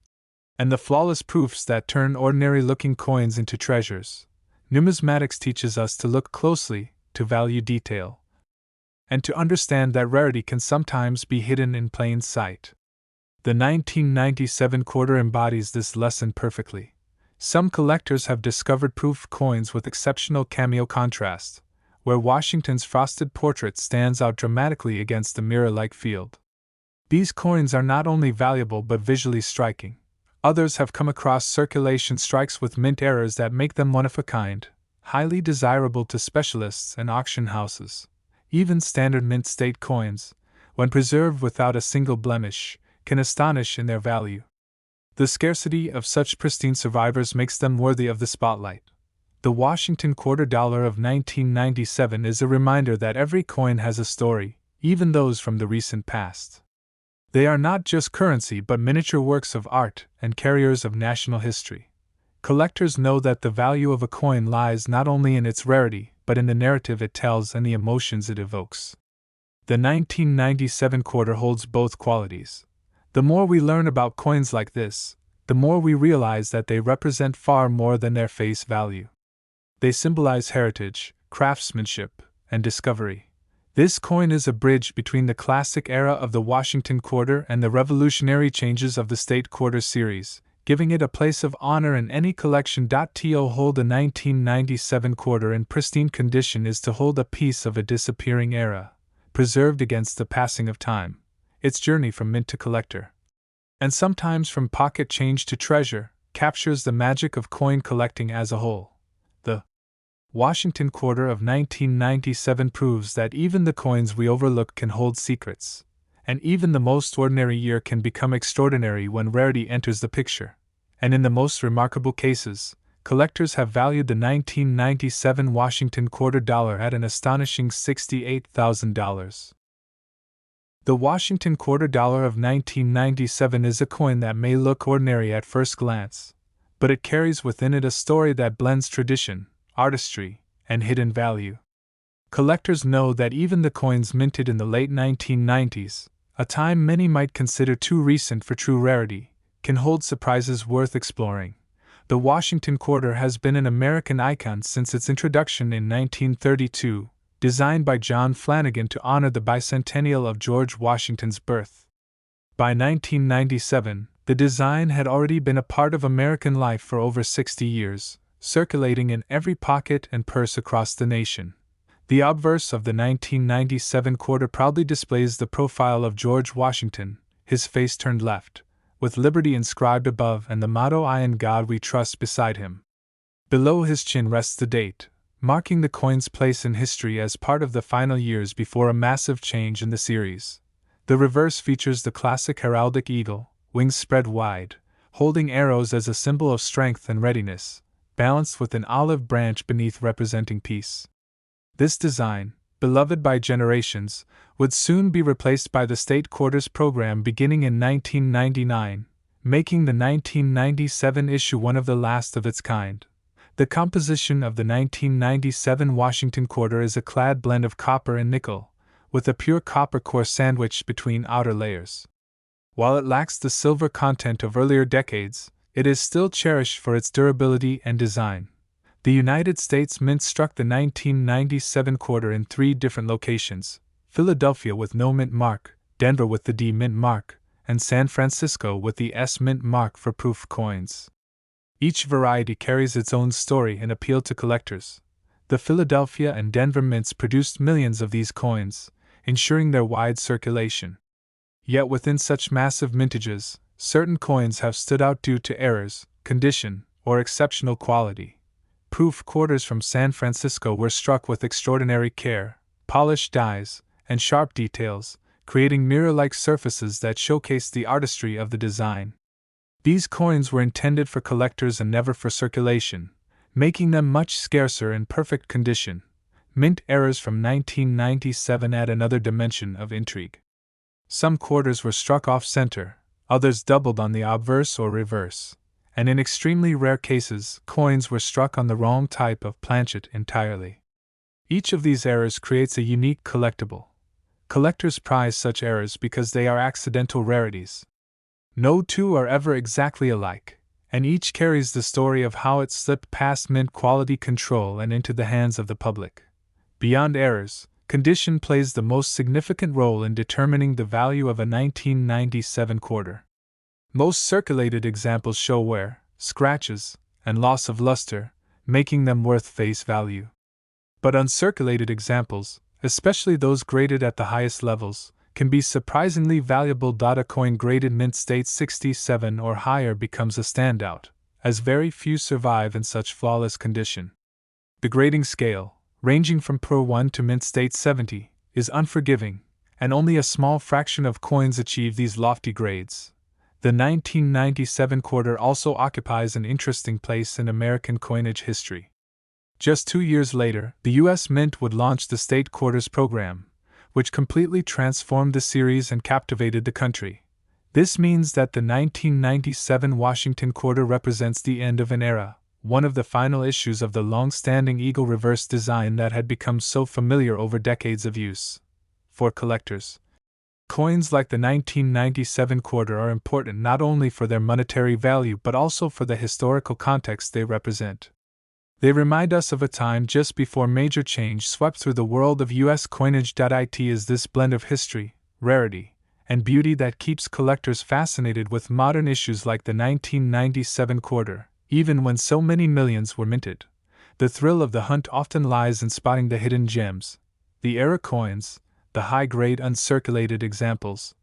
and the flawless proofs that turn ordinary-looking coins into treasures. Numismatics teaches us to look closely, to value detail, and to understand that rarity can sometimes be hidden in plain sight. The 1997 quarter embodies this lesson perfectly. Some collectors have discovered proof coins with exceptional cameo contrast, where Washington's frosted portrait stands out dramatically against the mirror-like field. These coins are not only valuable but visually striking. Others have come across circulation strikes with mint errors that make them one of a kind, highly desirable to specialists and auction houses. Even standard mint state coins, when preserved without a single blemish, can astonish in their value. The scarcity of such pristine survivors makes them worthy of the spotlight. The Washington quarter dollar of 1997 is a reminder that every coin has a story, even those from the recent past. They are not just currency but miniature works of art and carriers of national history. Collectors know that the value of a coin lies not only in its rarity but in the narrative it tells and the emotions it evokes. The 1997 quarter holds both qualities. The more we learn about coins like this, the more we realize that they represent far more than their face value. They symbolize heritage, craftsmanship, and discovery. This coin is a bridge between the classic era of the Washington quarter and the revolutionary changes of the State Quarter series, giving it a place of honor in any collection. To hold a 1997 quarter in pristine condition is to hold a piece of a disappearing era, preserved against the passing of time, its journey from mint to collector, and sometimes from pocket change to treasure, captures the magic of coin collecting as a whole. The Washington quarter of 1997 proves that even the coins we overlook can hold secrets, and even the most ordinary year can become extraordinary when rarity enters the picture. And in the most remarkable cases, collectors have valued the 1997 Washington quarter dollar at an astonishing $68,000. The Washington quarter dollar of 1997 is a coin that may look ordinary at first glance, but it carries within it a story that blends tradition, artistry, and hidden value. Collectors know that even the coins minted in the late 1990s, a time many might consider too recent for true rarity, can hold surprises worth exploring. The Washington quarter has been an American icon since its introduction in 1932, designed by John Flanagan to honor the bicentennial of George Washington's birth. By 1997, the design had already been a part of American life for over 60 years, circulating in every pocket and purse across the nation. The obverse of the 1997 quarter proudly displays the profile of George Washington, his face turned left, with liberty inscribed above and the motto "I in God We Trust" beside him. Below his chin rests the date, marking the coin's place in history as part of the final years before a massive change in the series. The reverse features the classic heraldic eagle, wings spread wide, holding arrows as a symbol of strength and readiness, balanced with an olive branch beneath representing peace. This design, beloved by generations, would soon be replaced by the State Quarters program beginning in 1999, making the 1997 issue one of the last of its kind. The composition of the 1997 Washington Quarter is a clad blend of copper and nickel, with a pure copper core sandwiched between outer layers. While it lacks the silver content of earlier decades, it is still cherished for its durability and design. The United States Mint struck the 1997 quarter in 3 different locations: Philadelphia with no mint mark, Denver with the D mint mark, and San Francisco with the S mint mark for proof coins. Each variety carries its own story and appeal to collectors. The Philadelphia and Denver mints produced millions of these coins, ensuring their wide circulation. Yet within such massive mintages, certain coins have stood out due to errors, condition, or exceptional quality. Proof quarters from San Francisco were struck with extraordinary care, polished dies, and sharp details, creating mirror-like surfaces that showcased the artistry of the design. These coins were intended for collectors and never for circulation, making them much scarcer in perfect condition. Mint errors from 1997 add another dimension of intrigue. Some quarters were struck off-center, others doubled on the obverse or reverse, and in extremely rare cases, coins were struck on the wrong type of planchet entirely. Each of these errors creates a unique collectible. Collectors prize such errors because they are accidental rarities. No two are ever exactly alike, and each carries the story of how it slipped past mint quality control and into the hands of the public. Beyond errors, condition plays the most significant role in determining the value of a 1997 quarter. Most circulated examples show wear, scratches, and loss of luster, making them worth face value. But uncirculated examples, especially those graded at the highest levels, can be surprisingly valuable. A coin graded mint state 67 or higher becomes a standout, as very few survive in such flawless condition. The grading scale, ranging from Pro 1 to mint state 70, is unforgiving, and only a small fraction of coins achieve these lofty grades. The 1997 quarter also occupies an interesting place in American coinage history. Just 2 years later, the U.S. Mint would launch the State Quarters program, which completely transformed the series and captivated the country. This means that the 1997 Washington Quarter represents the end of an era, one of the final issues of the long-standing eagle reverse design that had become so familiar over decades of use. For collectors, coins like the 1997 quarter are important not only for their monetary value but also for the historical context they represent. They remind us of a time just before major change swept through the world of U.S. coinage. It is this blend of history, rarity, and beauty that keeps collectors fascinated with modern issues like the 1997 quarter, even when so many millions were minted. The thrill of the hunt often lies in spotting the hidden gems, the error coins, the high-grade uncirculated examples,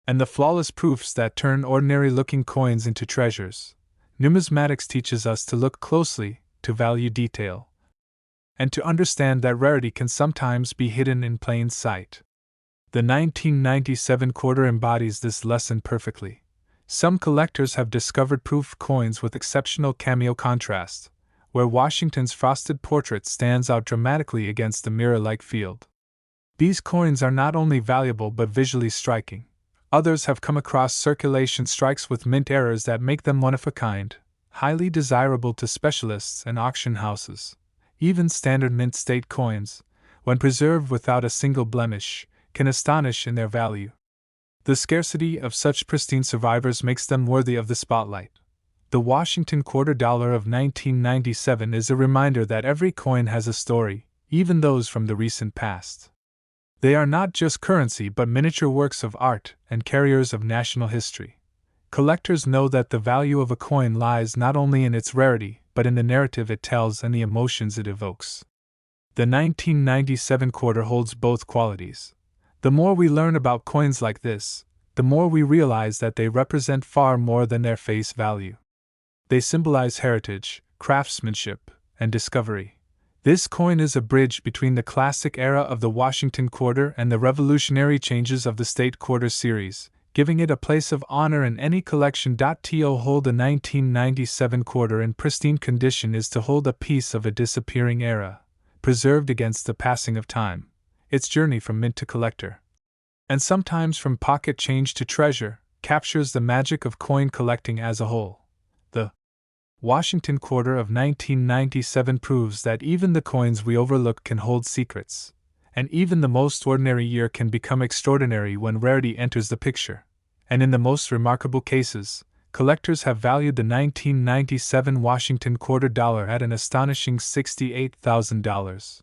and the flawless proofs that turn ordinary-looking coins into treasures. Numismatics teaches us to look closely, to value detail, and to understand that rarity can sometimes be hidden in plain sight. The 1997 quarter embodies this lesson perfectly. Some collectors have discovered proof coins with exceptional cameo contrast, where Washington's frosted portrait stands out dramatically against the mirror-like field. These coins are not only valuable but visually striking. Others have come across circulation strikes with mint errors that make them one of a kind, highly desirable to specialists and auction houses. Even standard mint state coins, when preserved without a single blemish, can astonish in their value. The scarcity of such pristine survivors makes them worthy of the spotlight. The Washington $quarter of 1997 is a reminder that every coin has a story, even those from the recent past. They are not just currency but miniature works of art and carriers of national history. Collectors know that the value of a coin lies not only in its rarity but in the narrative it tells and the emotions it evokes. The 1997 quarter holds both qualities. The more we learn about coins like this, the more we realize that they represent far more than their face value. They symbolize heritage, craftsmanship, and discovery. This coin is a bridge between the classic era of the Washington quarter and the revolutionary changes of the State Quarter series, giving it a place of honor in any collection. To hold a 1997 quarter in pristine condition is to hold a piece of a disappearing era, preserved against the passing of time, its journey from mint to collector, and sometimes from pocket change to treasure, captures the magic of coin collecting as a whole. The Washington quarter of 1997 proves that even the coins we overlook can hold secrets, and even the most ordinary year can become extraordinary when rarity enters the picture. And in the most remarkable cases, collectors have valued the 1997 Washington quarter dollar at an astonishing $68,000.